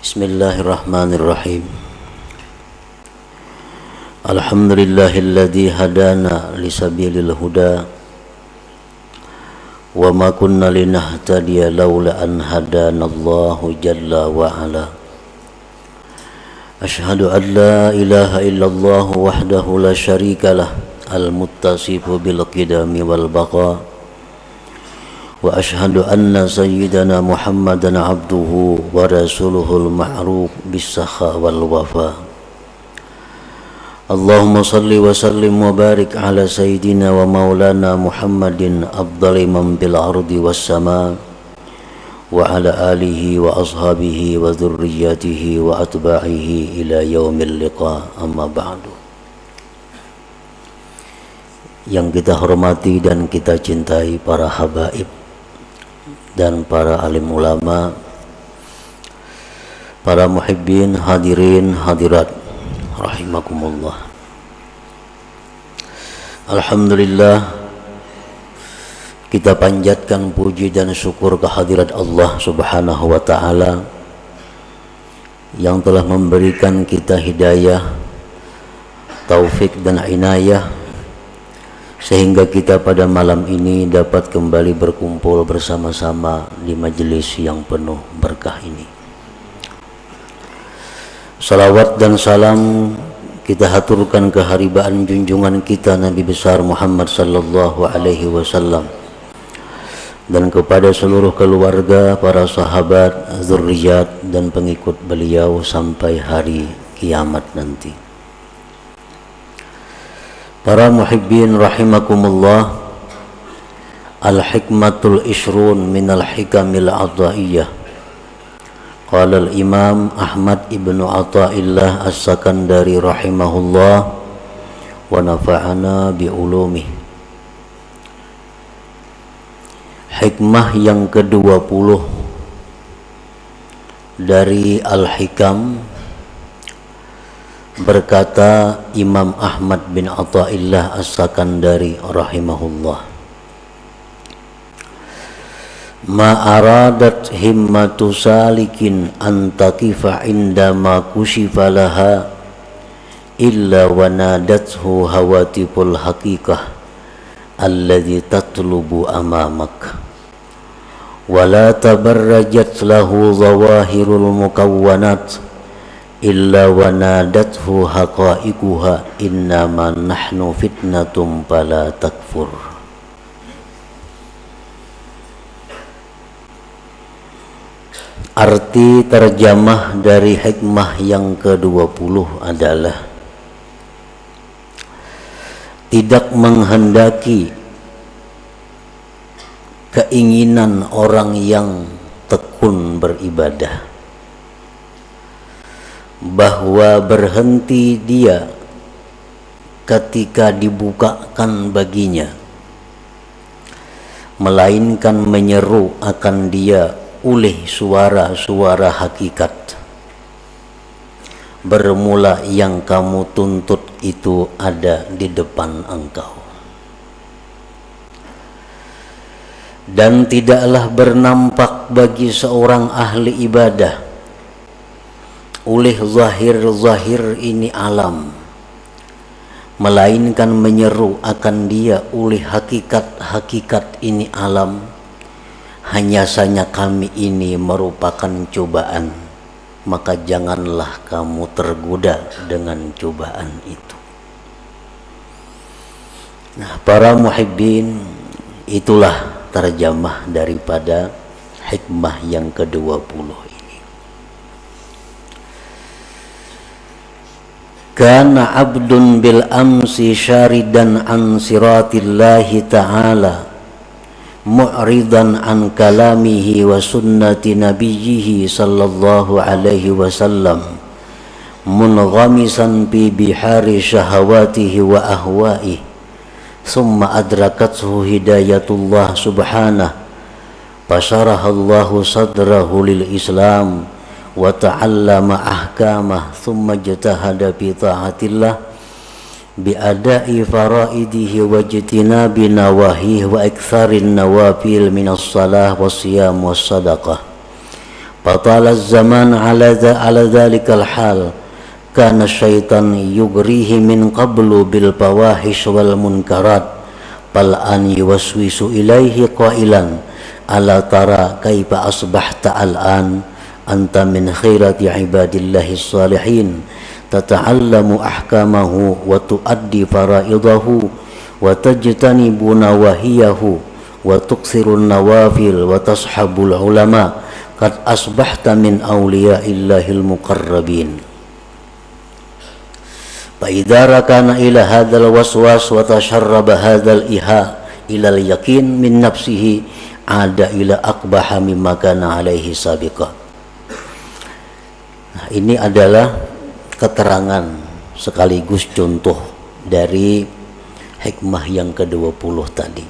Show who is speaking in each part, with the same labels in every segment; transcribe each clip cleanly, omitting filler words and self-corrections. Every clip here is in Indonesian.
Speaker 1: Bismillahirrahmanirrahim. Alhamdulillahilladzi hadana lisabilil huda wa ma kunna linahtadiya laula an hadanallahu jalla wa ala. Asyhadu an la ilaha illallah wahdahu la syarikalah al-muttasifu bil qidami wal baqa. Wa ashhadu anna sayyidana Muhammadan abduhu wa rasuluhul ma'ruf bis-sakha wal wafa. Allahumma salli wa sallim wa barik ala sayyidina wa maulana Muhammadin afdali man bil ardi was sama wa ala alihi wa ashabihi wa dhurriyyatihi wa atba'ihi ila yaumil liqa, amma ba'du. Yang kita hormati dan kita cintai para habaib dan para alim ulama, para muhibbin, hadirin, hadirat rahimakumullah. Alhamdulillah, kita panjatkan puji dan syukur kehadirat Allah Subhanahu wa ta'ala yang telah memberikan kita hidayah, taufik dan inayah sehingga kita pada malam ini dapat kembali berkumpul bersama-sama di majelis yang penuh berkah ini. Salawat dan salam kita haturkan keharibaan junjungan kita Nabi besar Muhammad sallallahu alaihi wasallam dan kepada seluruh keluarga, para sahabat, zurriyat dan pengikut beliau sampai hari kiamat nanti. Para muhibbin rahimakumullah, al-hikmatul ishrun minal hikamil ataiyah. Qala al-imam Ahmad ibnu Athaillah as-Sakandari rahimahullah wa nafa'ana bi'ulumih. Hikmah yang ke-20 dari Al-Hikam. Berkata Imam Ahmad bin Athaillah as-Sakandari rahimahullah, ma aradat himmatu salikin antakifa indama kushifa laha illa wa nadathu hawatiful haqiqah alladhi tatlubu amamak wa la tabarrajat lahu zawahirul mukawwanat illa wa nadathu haqa'iquha innama nahnu fitnatum fala takfur. Arti terjemah dari hikmah yang ke-20 adalah tidak menghendaki keinginan orang yang tekun beribadah bahwa berhenti dia ketika dibukakan baginya, melainkan menyeru akan dia oleh suara-suara hakikat. Bermula yang kamu tuntut itu ada di depan engkau. Dan tidaklah bernampak bagi seorang ahli ibadah oleh zahir-zahir ini alam, melainkan menyeru akan dia oleh hakikat-hakikat ini alam. Hanya saja kami ini merupakan cobaan, maka janganlah kamu tergoda dengan cobaan itu. Nah, para muhibbin, itulah terjemah daripada hikmah yang ke-20. Kana abdun bil amsi syaridan an siratillahi ta'ala mu'ridan an kalamihi wa sunnati nabiyyihi sallallahu alaihi wasallam munghamisan bi bihari syahawatihi wa ahwa'ihi thumma adrakathu hidayatullah subhanahu fasyarahallahu sadrahu lil islam wa ta'allama ahkamah thumma jatahada fi ta'atillah bi ada'i faraidihi wa jitinabi nawahihi wa iktsarin nawafil minas salah was siyam was sadaqah Fatala zaman ala dhalikal hal, kana syaitan yugrihi min qablu bil fawahish wal munkarat, bal an yuwaswisu ilaihi qailan ala tara kaifa asbahta al-an anta min khairati ibadillahi salihin tata'allamu ahkamahu wa tuaddi faraidahu wa tajtanibu nawahiyahu wa tuksirun nawafil wa tashabul ulama qad asbahta min awliyaillahil muqarrabin. Fa idza rakana ila hadzal waswas wa tasharraba hadzal iha ila al yaqin min nafsihi ada ila aqbaha mimma kana alaihi sabiqa. Nah, ini adalah keterangan sekaligus contoh dari hikmah yang ke-20 tadi.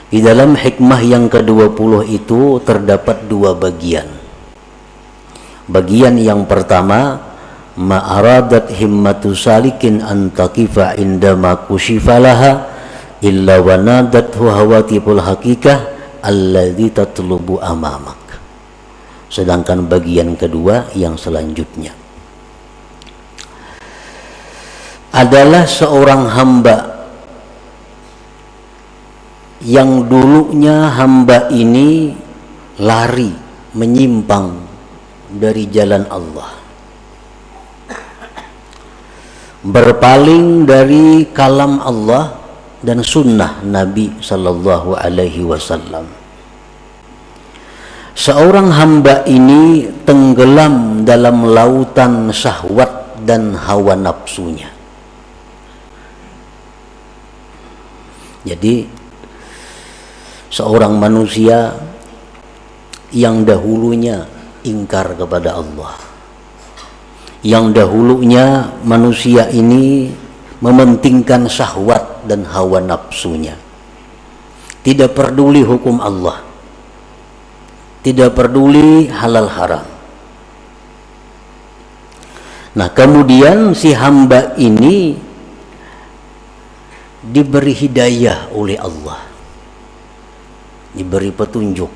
Speaker 1: Di dalam hikmah yang ke-20 itu terdapat dua bagian. Bagian yang pertama, ma'aradat himmatu salikin an taqifa indama kushifa laha illa wa nadathu hawatibul haqiqah alladhi tatlubu amamak. Sedangkan bagian kedua yang selanjutnya adalah seorang hamba yang dulunya hamba ini lari menyimpang dari jalan Allah, berpaling dari kalam Allah dan sunnah Nabi sallallahu alaihi wasallam. Seorang hamba ini tenggelam dalam lautan syahwat dan hawa nafsunya. Jadi seorang manusia yang dahulunya ingkar kepada Allah, yang dahulunya manusia ini mementingkan syahwat dan hawa nafsunya, tidak peduli hukum Allah, tidak peduli halal haram. Nah, kemudian si hamba ini diberi hidayah oleh Allah, diberi petunjuk,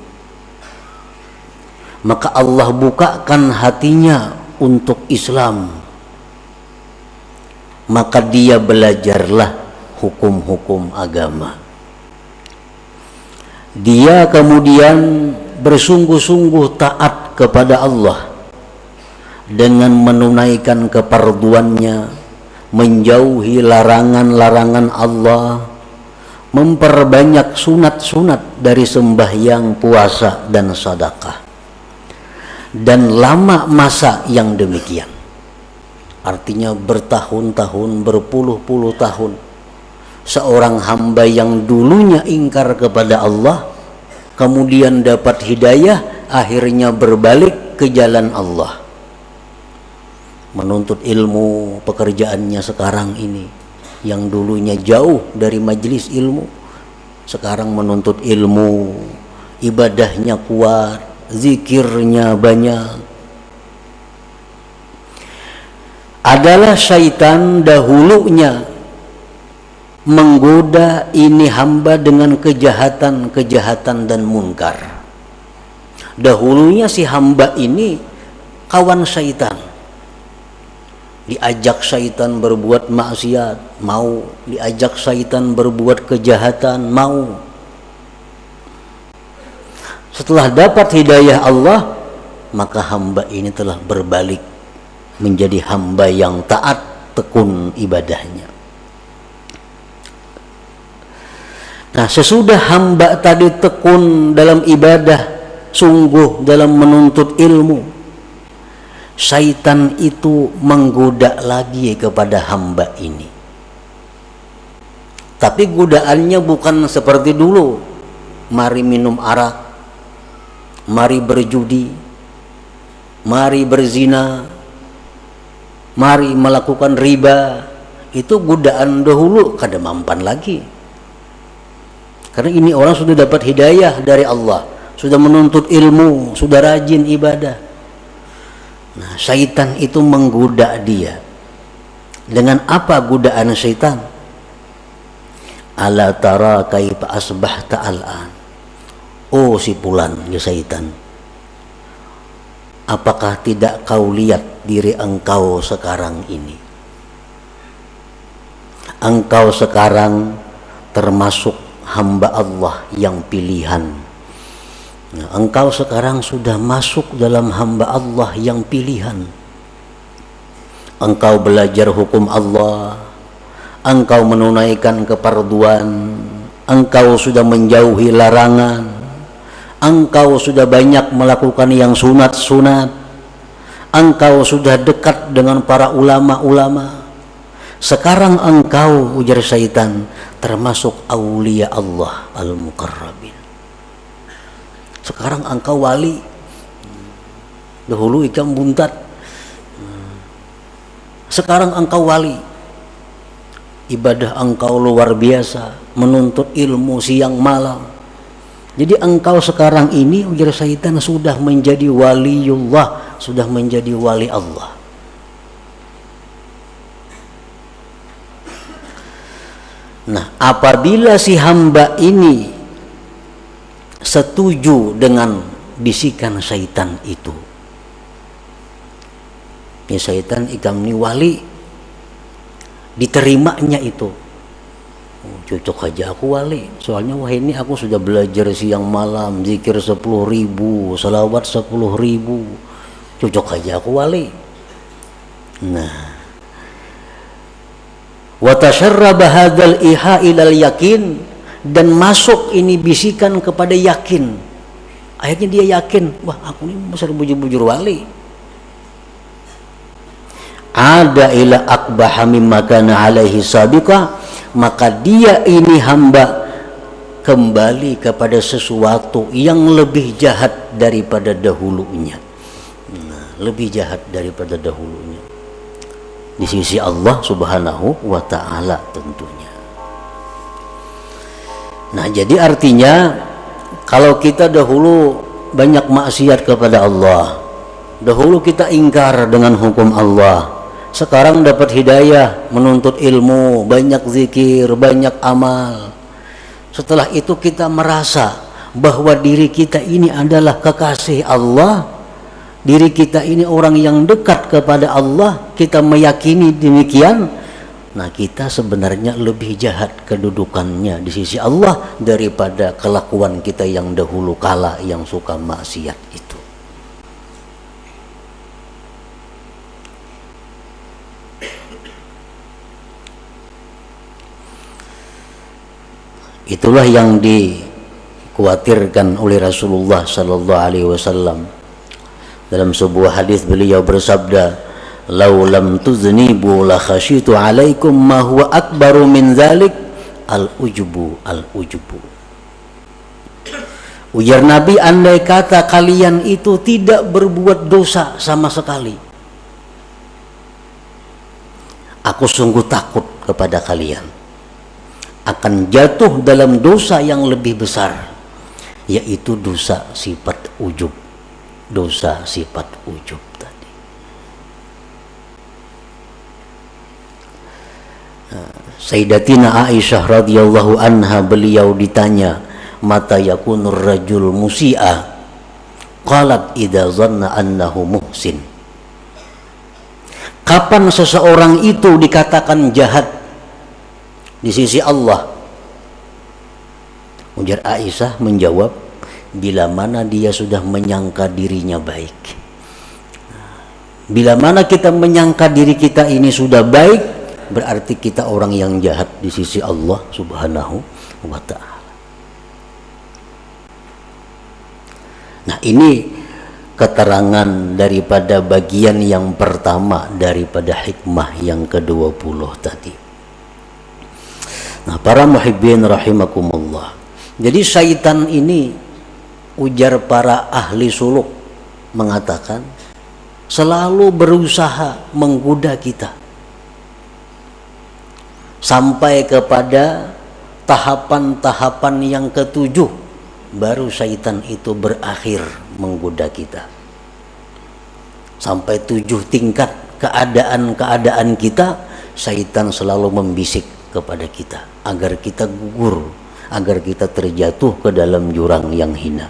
Speaker 1: maka Allah bukakan hatinya untuk Islam, maka dia belajarlah hukum-hukum agama. Dia kemudian bersungguh-sungguh taat kepada Allah dengan menunaikan keperduannya, menjauhi larangan-larangan Allah, memperbanyak sunat-sunat dari sembahyang, puasa, dan sedekah. Dan lama masa yang demikian, artinya bertahun-tahun, berpuluh-puluh tahun, seorang hamba yang dulunya ingkar kepada Allah kemudian dapat hidayah, akhirnya berbalik ke jalan Allah, menuntut ilmu. Pekerjaannya sekarang ini, yang dulunya jauh dari majelis ilmu, sekarang menuntut ilmu, ibadahnya kuat, zikirnya banyak. Adalah syaitan dahulunya menggoda ini hamba dengan kejahatan-kejahatan dan munkar. Dahulunya si hamba ini kawan syaitan, diajak syaitan berbuat maksiat, mau. Diajak syaitan berbuat kejahatan, mau. Setelah dapat hidayah Allah, maka hamba ini telah berbalik menjadi hamba yang taat, tekun ibadahnya. Nah, sesudah hamba tadi tekun dalam ibadah, sungguh dalam menuntut ilmu, syaitan itu menggoda lagi kepada hamba ini. Tapi godaannya bukan seperti dulu, mari minum arak, mari berjudi, mari berzina, mari melakukan riba. Itu godaan dahulu, kada mampan lagi. Karena ini orang sudah dapat hidayah dari Allah, sudah menuntut ilmu, sudah rajin ibadah. Nah, syaitan itu menggoda dia. Dengan apa godaan syaitan? Ala tara kaifa asbahta al'an. Oh si fulan, ya syaitan, apakah tidak kau lihat diri engkau sekarang ini? Engkau sekarang termasuk hamba Allah yang pilihan. Nah, engkau sekarang sudah masuk dalam hamba Allah yang pilihan. Engkau belajar hukum Allah, engkau menunaikan keparduan, engkau sudah menjauhi larangan, engkau sudah banyak melakukan yang sunat-sunat, engkau sudah dekat dengan para ulama-ulama. Sekarang engkau, ujar syaitan, termasuk aulia Allah al-muqarrabin. Sekarang engkau wali. Dahulu ikan buntat, sekarang engkau wali. Ibadah engkau luar biasa, menuntut ilmu siang malam. Jadi engkau sekarang ini, ujar syaitan, sudah menjadi waliullah, sudah menjadi wali Allah. Nah, apabila si hamba ini setuju dengan bisikan syaitan itu, ya syaitan ikam ni wali, diterimanya itu, oh, cocok aja aku wali, soalnya wah ini aku sudah belajar siang malam, zikir 10.000, salawat 10.000, cocok aja aku wali. Nah, wa tasharraba hadzal iha ilal yakin, dan masuk ini bisikan kepada yakin. Akhirnya dia yakin, wah aku ini besar bujur-bujur wali. Ada ila akbaha mimma kana alaihi sabiqa, maka dia ini hamba kembali kepada sesuatu yang lebih jahat daripada dahulunya. Nah, lebih jahat daripada dahulunya di sisi Allah Subhanahu wa ta'ala tentunya. Nah, jadi artinya kalau kita dahulu banyak maksiat kepada Allah, dahulu kita ingkar dengan hukum Allah, sekarang dapat hidayah, menuntut ilmu, banyak zikir, banyak amal. Setelah itu kita merasa bahwa diri kita ini adalah kekasih Allah, diri kita ini orang yang dekat kepada Allah, kita meyakini demikian. Nah, kita sebenarnya lebih jahat kedudukannya di sisi Allah daripada kelakuan kita yang dahulu kala yang suka maksiat itu. Itulah yang dikhawatirkan oleh Rasulullah sallallahu alaihi wasallam. Dalam sebuah hadis beliau bersabda, "Lau lam tuznibu la khasyitu alaikum ma huwa akbaru min dzalik al-ujubu al-ujubu." Ujar Nabi, andai kata kalian itu tidak berbuat dosa sama sekali, aku sungguh takut kepada kalian akan jatuh dalam dosa yang lebih besar, yaitu dosa sifat ujub. Dosa sifat ujub tadi. Sayyidatina Aisyah radhiyallahu anha, beliau ditanya, mata yakunur rajul musi'a? Qalat idza zanna annahu muhsin. Kapan seseorang itu dikatakan jahat di sisi Allah? Ujar Aisyah menjawab, bila mana dia sudah menyangka dirinya baik. Bila mana kita menyangka diri kita ini sudah baik, berarti kita orang yang jahat di sisi Allah Subhanahu wa ta'ala. Nah, ini keterangan daripada bagian yang pertama daripada hikmah yang ke-20 tadi. Nah, para muhibbin rahimakumullah, jadi syaitan ini, ujar para ahli suluk, mengatakan selalu berusaha menggoda kita sampai kepada tahapan-tahapan yang ke-7, baru syaitan itu berakhir menggoda kita. Sampai 7 tingkat keadaan-keadaan kita, syaitan selalu membisik kepada kita agar kita gugur, agar kita terjatuh ke dalam jurang yang hina.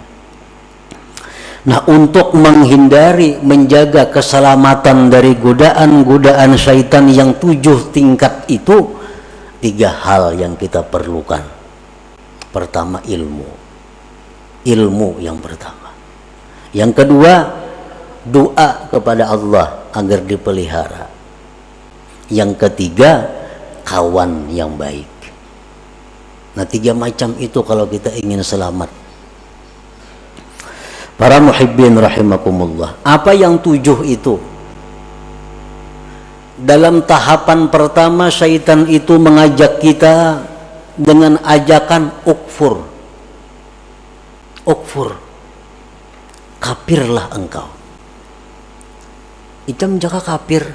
Speaker 1: Nah, untuk menghindari, menjaga keselamatan dari godaan-godaan syaitan yang 7 tingkat itu, 3 hal yang kita perlukan. Pertama, ilmu yang pertama. Yang kedua, doa kepada Allah agar dipelihara. Yang ketiga, kawan yang baik. Nah, 3 macam itu kalau kita ingin selamat. Para muhibbin rahimakumullah, apa yang 7 itu? Dalam tahapan pertama, syaitan itu mengajak kita dengan ajakan ukfur, kafirlah engkau. Icam jaka kafir,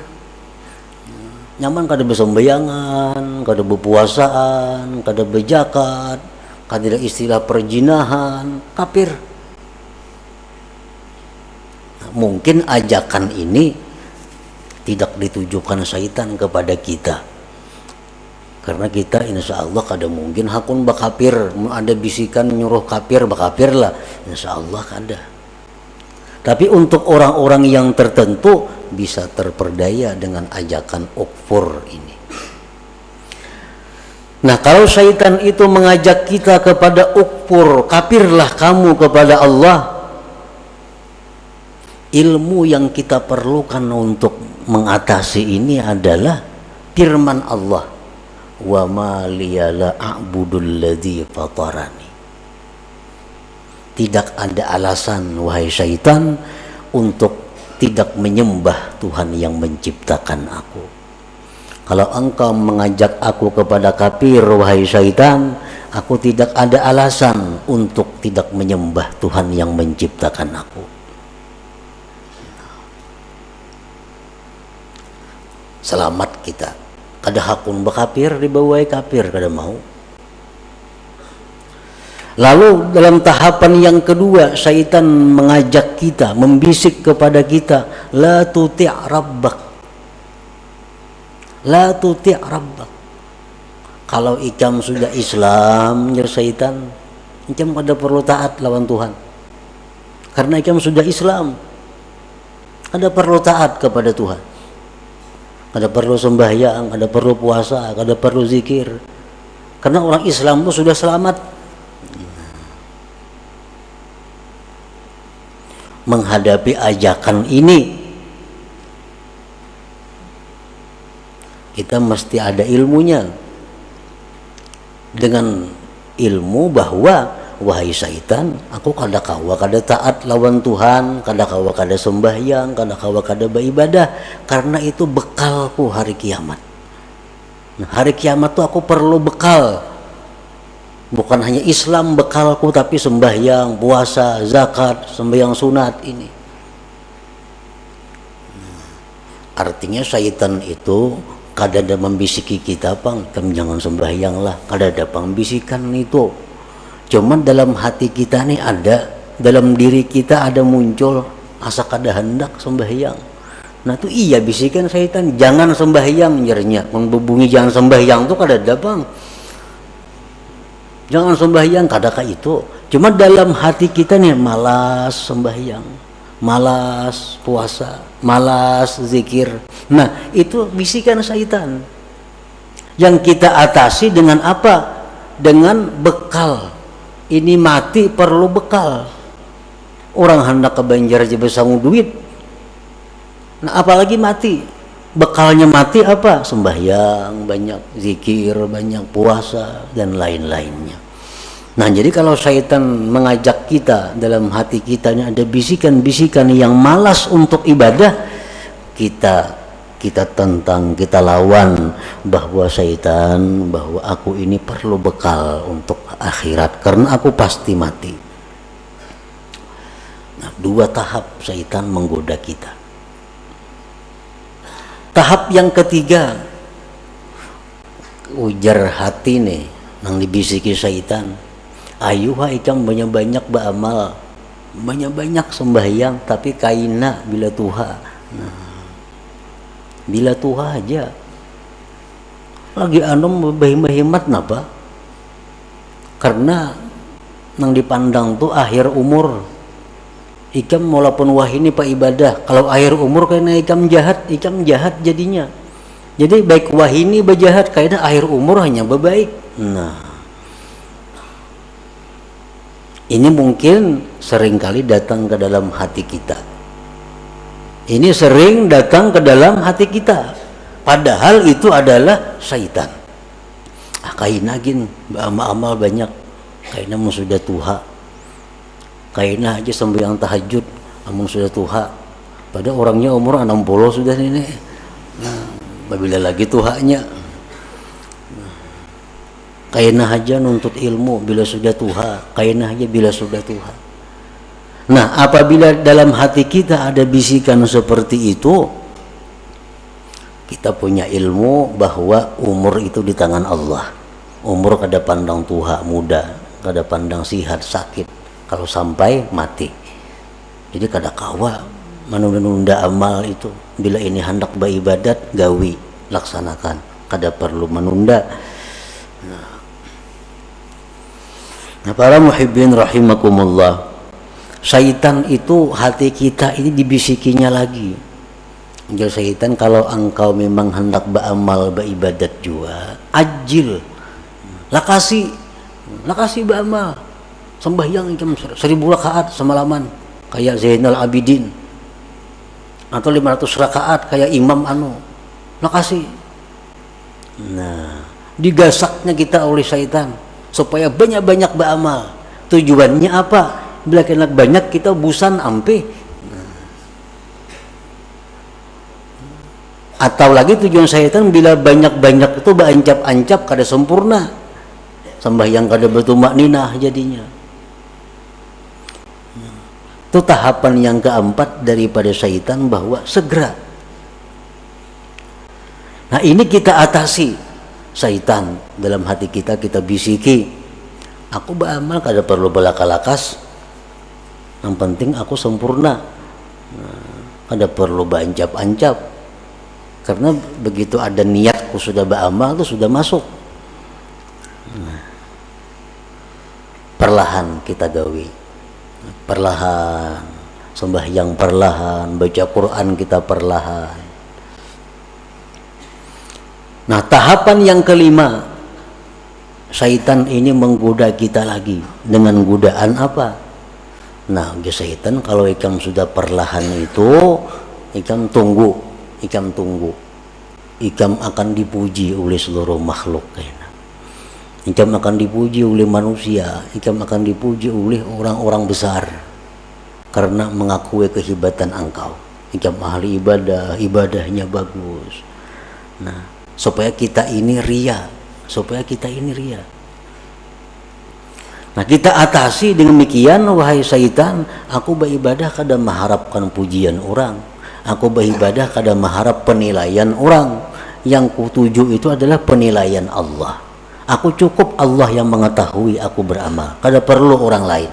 Speaker 1: nyaman kada besembayangan, kada berpuasaan, kada berzakat, kada istilah perjinahan, kafir. Mungkin ajakan ini tidak ditujukan syaitan kepada kita, karena kita insya Allah kada mungkin hakun bakapir. Ada bisikan nyuruh kafir, bakapir lah, insya Allah kada. Tapi untuk orang-orang yang tertentu bisa terperdaya dengan ajakan ukfur ini. Nah, kalau syaitan itu mengajak kita kepada ukfur, kafirlah kamu kepada Allah, ilmu yang kita perlukan untuk mengatasi ini adalah firman Allah, wa ma liya la a'budul ladzi fatarani. Tidak ada alasan, wahai syaitan, untuk tidak menyembah Tuhan yang menciptakan aku. Kalau engkau mengajak aku kepada kafir, wahai syaitan, aku tidak ada alasan untuk tidak menyembah Tuhan yang menciptakan aku. Selamat kita. Kada hakun bakapir, dibawai kafir, kada mau. Lalu dalam tahapan yang kedua, syaitan mengajak kita, membisik kepada kita, la tuti' rabbak, la tuti' rabbak. Kalau ikam sudah Islam, ya syaitan, ikam kada perlu taat lawan Tuhan, karena ikam sudah Islam, kada perlu taat kepada Tuhan, kada perlu sembahyang, kada perlu puasa, kada perlu zikir, karena orang Islam itu sudah selamat. Menghadapi ajakan ini, kita mesti ada ilmunya. Dengan ilmu bahwa, wahai syaitan, aku kada kawa kada taat lawan Tuhan, kada kawa kada sembahyang, kada kawa kada beribadah, karena itu bekalku hari kiamat. Nah, hari kiamat tuh aku perlu bekal. Bukan hanya Islam bekalku, tapi sembahyang, puasa, zakat, sembahyang sunat ini. Artinya syaitan itu kada ada membisiki kita, pang, kamu jangan sembahyang lah, kada ada pembisikan itu. Cuman dalam hati kita nih ada, dalam diri kita ada muncul asa kada hendak sembahyang. Nah itu iya bisikan syaitan, jangan sembahyang, nyernya membubungi jangan sembahyang tuh kada ada, bang. Jangan sembahyang, kadakah itu. Cuma dalam hati kita nih malas sembahyang, malas puasa, malas zikir. Nah itu bisikan syaitan yang kita atasi dengan apa? Dengan bekal. Ini mati perlu bekal. Orang hendak ke Banjar aja besangu duit, nah apalagi mati. Bekalnya mati apa? Sembahyang banyak, zikir banyak, puasa dan lain-lainnya. Nah jadi kalau syaitan mengajak kita, dalam hati kita ini ada bisikan-bisikan yang malas untuk ibadah, kita tentang, kita lawan bahwa syaitan, bahwa aku ini perlu bekal untuk akhirat karena aku pasti mati. Nah 2 tahap syaitan menggoda kita. Tahap yang ketiga, ujar hati nih nang dibisiki syaitan, ayo ikam banyak-banyak beramal, banyak-banyak sembahyang, tapi kaina bila Tuha. Nah, bila Tuha aja lagi anom berhemat napa? Karena nang dipandang tuh akhir umur, Ikam walaupun wah ini pak ibadah, kalau akhir umur kena ikam jahat jadinya. Jadi baik wah ini berjahat, kayaknya akhir umur hanya berbaik. Nah, ini mungkin seringkali datang ke dalam hati kita. Ini sering datang ke dalam hati kita. Padahal itu adalah syaitan. Kaina gin, amal banyak. Kaina mun sudah tuha. Kaina aja sembahyang tahajud, amun sudah tuha. Pada orangnya umur 60 sudah ini. Nah, bila lagi tuhanya. Kaina aja nuntut ilmu bila sudah tuha. Kaina aja bila sudah tuha. Nah, apabila dalam hati kita ada bisikan seperti itu, kita punya ilmu bahwa umur itu di tangan Allah. Umur kada pandang tua, muda, kada pandang sihat, sakit. Kalau sampai mati. Jadi kada kawa menunda-nunda amal itu. Bila ini hendak beribadat, gawi, laksanakan. Kada perlu menunda. Nah, para muhibbin rahimakumullah. Syaitan itu hati kita ini dibisikinya lagi. Jadi syaitan kalau engkau memang hendak beramal beribadat juga, ajil, lakasi beramal, sembahyang jam 1000 rakaat semalaman kayak Zainal Abidin, atau 500 rakaat kayak Imam lakasi. Nah, digasaknya kita oleh syaitan supaya banyak-banyak beramal. Tujuannya apa? Bila kena banyak kita busan ampe. Atau lagi tujuan syaitan bila banyak-banyak itu berancap-ancap kada sempurna. Sembahyang kada bertumak ninah jadinya. Itu tahapan yang keempat daripada syaitan bahwa segera. Nah, ini kita atasi syaitan dalam hati kita bisiki. Aku beramal kada perlu belaka-lakas. Yang penting aku sempurna. Ada perlu berancap-ancap. Karena begitu ada niatku sudah beramal itu sudah masuk. Perlahan kita gawi. Perlahan. Sembahyang perlahan. Baca Quran kita perlahan. Nah, tahapan yang kelima. Syaitan ini menggoda kita lagi. Dengan godaan apa? Nah, syaitan kalau ikam sudah perlahan itu, ikam tunggu. Ikam akan dipuji oleh seluruh makhluk. Ikam akan dipuji oleh manusia. Ikam akan dipuji oleh orang-orang besar. Karena mengakui kehebatan engkau. Ikam ahli ibadah, ibadahnya bagus. Nah, supaya kita ini ria. Nah, kita atasi dengan demikian, wahai syaitan, aku beribadah kada mengharapkan pujian orang. Aku beribadah kada mengharap penilaian orang. Yang kutuju itu adalah penilaian Allah. Aku cukup Allah yang mengetahui aku beramal. Kada perlu orang lain.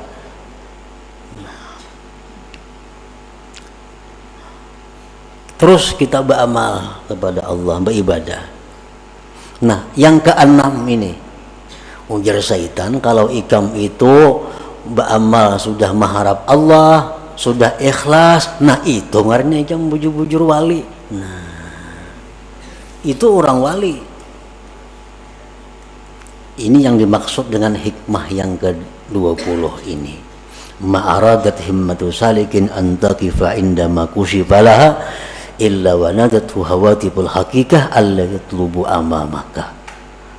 Speaker 1: Terus kita beramal kepada Allah, beribadah. Nah, yang keenam ini. Ujar syaitan, kalau ikam itu beramal sudah mengharap Allah, sudah ikhlas, nah itu ngarannya ikam bujur-bujur wali. Nah, itu orang wali. Ini yang dimaksud dengan hikmah yang ke-20 ini. Ma'aradat himmatu salikin antakifa indama kusifalaha illa wanadatu hawatibul hakikah alla yatlubu amamaka.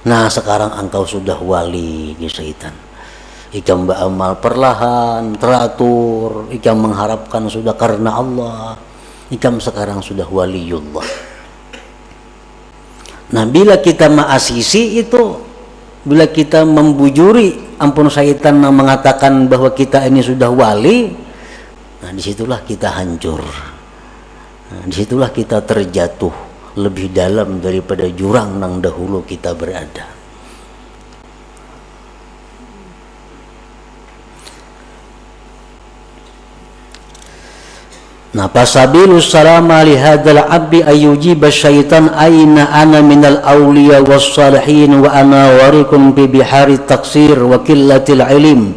Speaker 1: Nah, sekarang engkau sudah wali di syaitan. Ikam beramal perlahan, teratur. Ikam mengharapkan sudah karena Allah. Ikam sekarang sudah waliullah. Nah, bila kita ma'asisi itu, bila kita membujuri, ampun syaitan mengatakan bahwa kita ini sudah wali, nah disitulah kita hancur. Nah, disitulah kita terjatuh lebih dalam daripada jurang yang dahulu kita berada. Nah, fasabilu salama li hadzal abdi ayyujiba syaitan aina ana minal awliya was salihin wa ana warikum bi bihari taksir wa qillatil ilm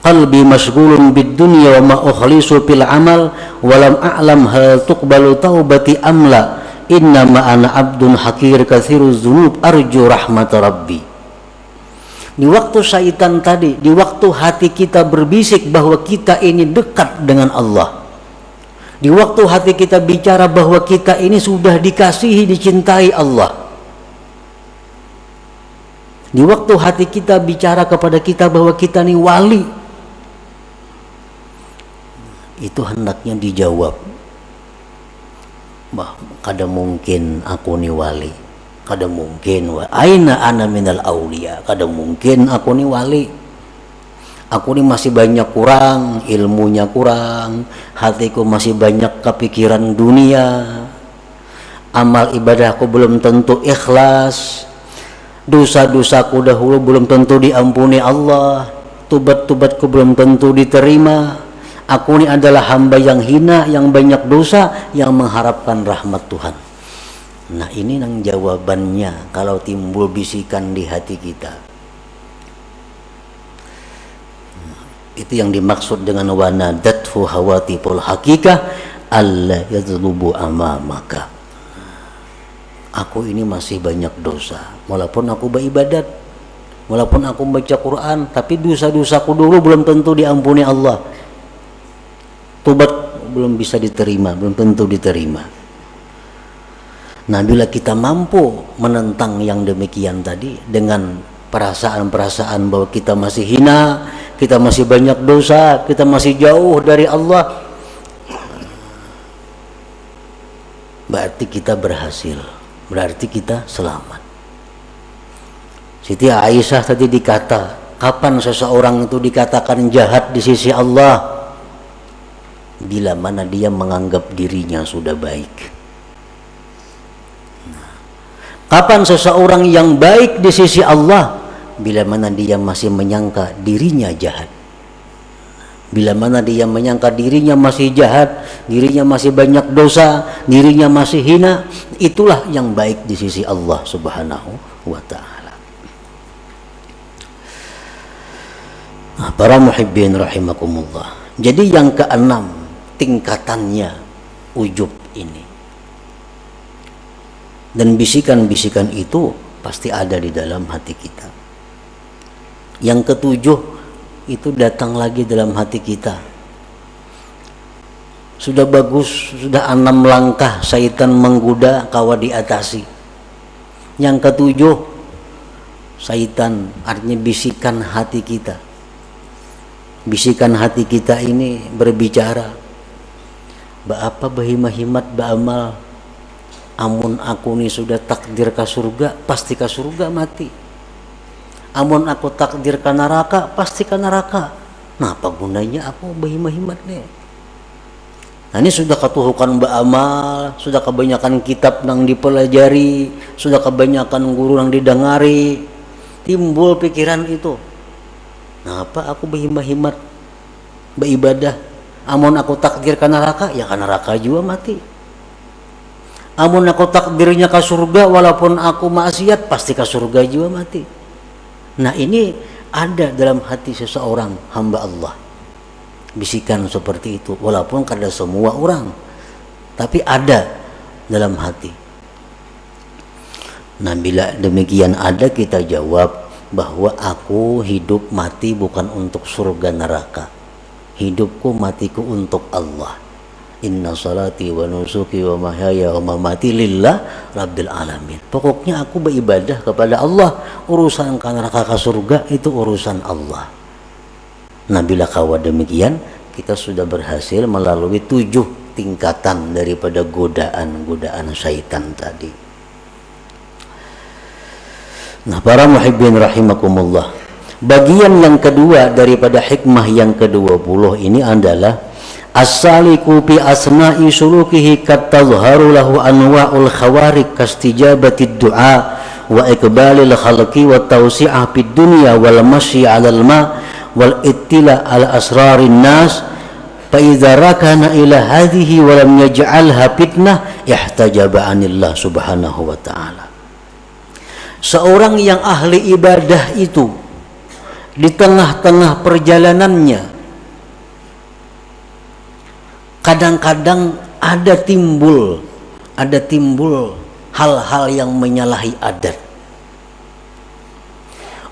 Speaker 1: qalbi mashghulun bid dunya wa ma ukhlisu fil amal wa lam a'lam hal tuqbalu taubati amla inna ma ana abdun hakir katsiruz dzunub arju rahmat rabbi. Di waktu syaitan tadi, di waktu hati kita berbisik bahwa kita ini dekat dengan Allah, di waktu hati kita bicara bahwa kita ini sudah dikasihi, dicintai Allah, di waktu hati kita bicara kepada kita bahwa kita ini wali, itu hendaknya dijawab, bah, kada mungkin aku ni wali, kada mungkin aina ana minal aulia, kada mungkin aku ni wali, aku ni masih banyak kurang, ilmunya kurang, hatiku masih banyak kepikiran dunia, amal ibadahku belum tentu ikhlas, dosa-dosaku dahulu belum tentu diampuni Allah, tubat-tubatku belum tentu diterima. Aku ini adalah hamba yang hina, yang banyak dosa, yang mengharapkan rahmat Tuhan. Nah, ini yang jawabannya kalau timbul bisikan di hati kita. Itu yang dimaksud dengan wanadathu hawatiful hakikah alla yadlubu amamaka. Aku ini masih banyak dosa, walaupun aku beribadat, walaupun aku baca Quran, tapi dosa-dosaku dulu belum tentu diampuni Allah. Tobat belum bisa diterima, belum tentu diterima. Nah, bila kita mampu menentang yang demikian tadi dengan perasaan-perasaan bahwa kita masih hina, kita masih banyak dosa, kita masih jauh dari Allah, berarti kita berhasil, berarti kita selamat. Siti Aisyah tadi dikata, kapan seseorang itu dikatakan jahat di sisi Allah? Bila mana dia menganggap dirinya sudah baik. Kapan seseorang yang baik di sisi Allah? Bila mana dia masih menyangka dirinya jahat. Bila mana dia menyangka dirinya masih jahat, dirinya masih banyak dosa, dirinya masih hina, itulah yang baik di sisi Allah Subhanahu wa ta'ala. Nah, para muhibbin rahimakumullah. Jadi yang keenam, tingkatannya ujub ini, dan bisikan-bisikan itu pasti ada di dalam hati kita. Yang ketujuh itu datang lagi dalam hati kita. Sudah bagus, sudah 6 langkah syaitan menggoda kawa diatasi. Yang ketujuh, syaitan artinya bisikan hati kita. Bisikan hati kita ini berbicara, apa bahimahimat ba'amal, amun aku ni sudah takdir ke surga, pasti ke surga mati. Amun aku takdir ke neraka, pasti ke neraka. Nah, apa gunanya aku bahimahimat nih? Nah, ini sudah ketuhukan ba'amal, sudah kebanyakan kitab yang dipelajari, sudah kebanyakan guru yang didengari, timbul pikiran itu. Nah, apa aku bahimahimat beribadah? Amun aku takdir ke neraka, ya ke neraka juga mati. Amun aku takdirnya ke surga, walaupun aku maksiat, pasti ke surga juga mati. Nah, ini ada dalam hati seseorang hamba Allah. Bisikan seperti itu, walaupun kada semua orang, tapi ada dalam hati. Nah, bila demikian ada, kita jawab bahwa aku hidup mati bukan untuk surga neraka. Hidupku matiku untuk Allah. Inna salati wa nusuki wa mahyaya wa mamati lillah rabbil alamin. Pokoknya aku beribadah kepada Allah. Urusan ke neraka ke surga itu urusan Allah. Nah, bila kawa demikian, kita sudah berhasil melalui 7 tingkatan daripada godaan-godaan syaitan tadi. Nah, para muhibbin rahimakumullah, bagian yang kedua daripada hikmah yang ke-20 ini adalah as-saliku fi asna'i sulukihi katazharu lahu anwa'ul khawarik kastijabatid du'a wa iqbalil khalqi wa tawsi'ah fid dunya wal masyi 'alal ma wal ittila' ala asrarin nas fa idza rakana ila hadhihi wa lam yaj'alha fitnah ihtajaba 'anillah subhanahu wa ta'ala. Seorang yang ahli ibadah itu, di tengah-tengah perjalanannya kadang-kadang ada timbul hal-hal yang menyalahi adat.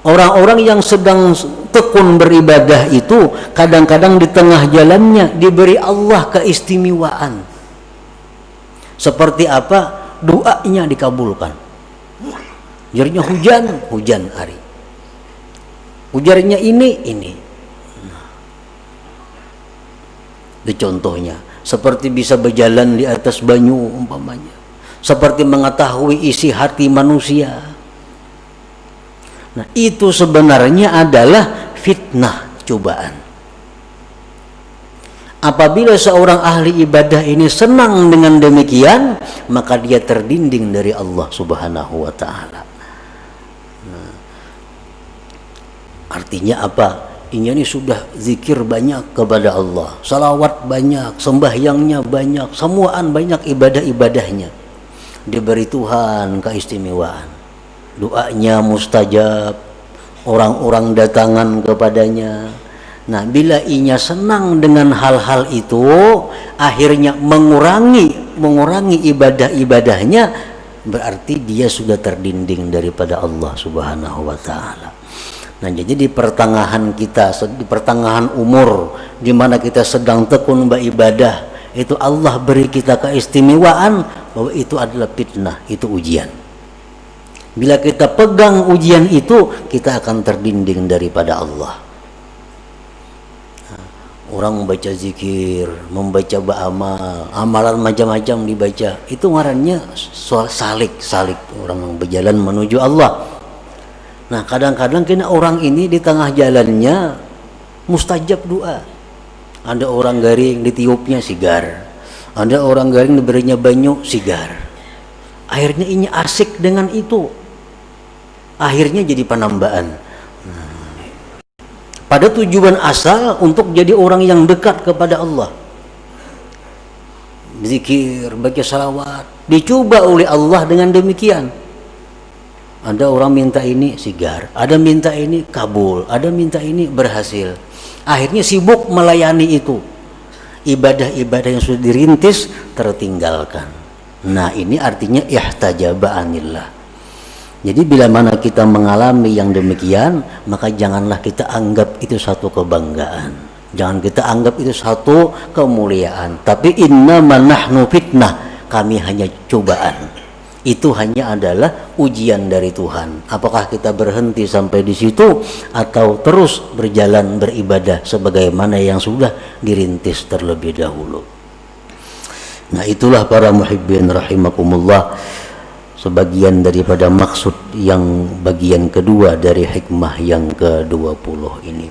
Speaker 1: Orang-orang yang sedang tekun beribadah itu kadang-kadang di tengah jalannya diberi Allah keistimewaan. Seperti apa? Doanya dikabulkan. Ujarnya hujan hari. Ujarnya ini. Itu contohnya. Seperti bisa berjalan di atas banyu umpamanya. Seperti mengetahui isi hati manusia. Nah, itu sebenarnya adalah fitnah, cobaan. Apabila seorang ahli ibadah ini senang dengan demikian, maka dia terdinding dari Allah Subhanahu wa taala. Nah, artinya apa? Ini sudah zikir banyak kepada Allah, salawat banyak, sembahyangnya banyak, semuaan banyak ibadah-ibadahnya. Diberi Tuhan keistimewaan. Doanya mustajab, orang-orang datangan kepadanya. Nah, bila inya senang dengan hal-hal itu, akhirnya mengurangi ibadah-ibadahnya, berarti dia sudah terdinding daripada Allah Subhanahu wa taala. Nah, jadi di pertengahan umur, di mana kita sedang tekun beribadah, itu Allah beri kita keistimewaan bahwa itu adalah fitnah, itu ujian. Bila kita pegang ujian itu, kita akan terdinding daripada Allah. Orang membaca zikir, membaca ba'amal, amalan macam-macam dibaca, itu ngarannya salik, orang yang berjalan menuju Allah. Nah, kadang-kadang kena orang ini di tengah jalannya mustajab doa. Ada orang garing ditiupnya sigar, ada orang garing diberinya banyu sigar. Akhirnya ini asik dengan itu, akhirnya jadi penambaan. Pada tujuan asal untuk jadi orang yang dekat kepada Allah. Zikir, baca salawat, dicoba oleh Allah dengan demikian. Ada orang minta ini sigar, ada minta ini kabul, ada minta ini berhasil. Akhirnya sibuk melayani itu. Ibadah-ibadah yang sudah dirintis tertinggalkan. Nah, ini artinya ihtajaba anillah. Jadi bila mana kita mengalami yang demikian, maka janganlah kita anggap itu satu kebanggaan. Jangan kita anggap itu satu kemuliaan. Tapi innama nahnu fitnah, kami hanya cobaan. Itu hanya adalah ujian dari Tuhan. Apakah kita berhenti sampai di situ atau terus berjalan beribadah sebagaimana yang sudah dirintis terlebih dahulu. Nah, itulah para muhibbin rahimakumullah, sebagian daripada maksud yang bagian kedua dari hikmah yang ke-20 ini.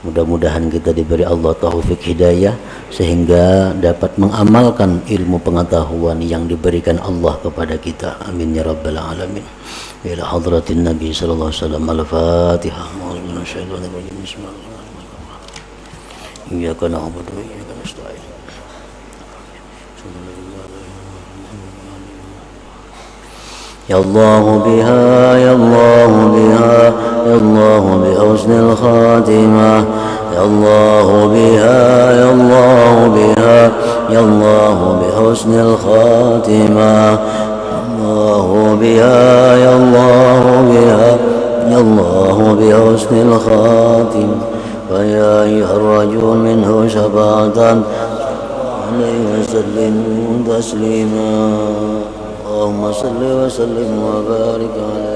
Speaker 1: Mudah-mudahan kita diberi Allah taufik hidayah sehingga dapat mengamalkan ilmu pengetahuan yang diberikan Allah kepada kita. Amin ya rabbal alamin. Ila hadratin Nabi sallallahu alaihi wasallam. Al-Fatihah. Bismillahirrahmanirrahim. Iyyaka na'budu wa iyyaka nasta'in. يا الله بها يا الله بها يا الله بحسن الخاتمة يا الله بها يا الله بها يا الله بحسن الخاتمة الله بها يا الله بها يا الله بحسن الخاتمة فيا أيها الرجل منه شفاعة عليه وسلم تسليما اللهم صل وسلم وبارك عليه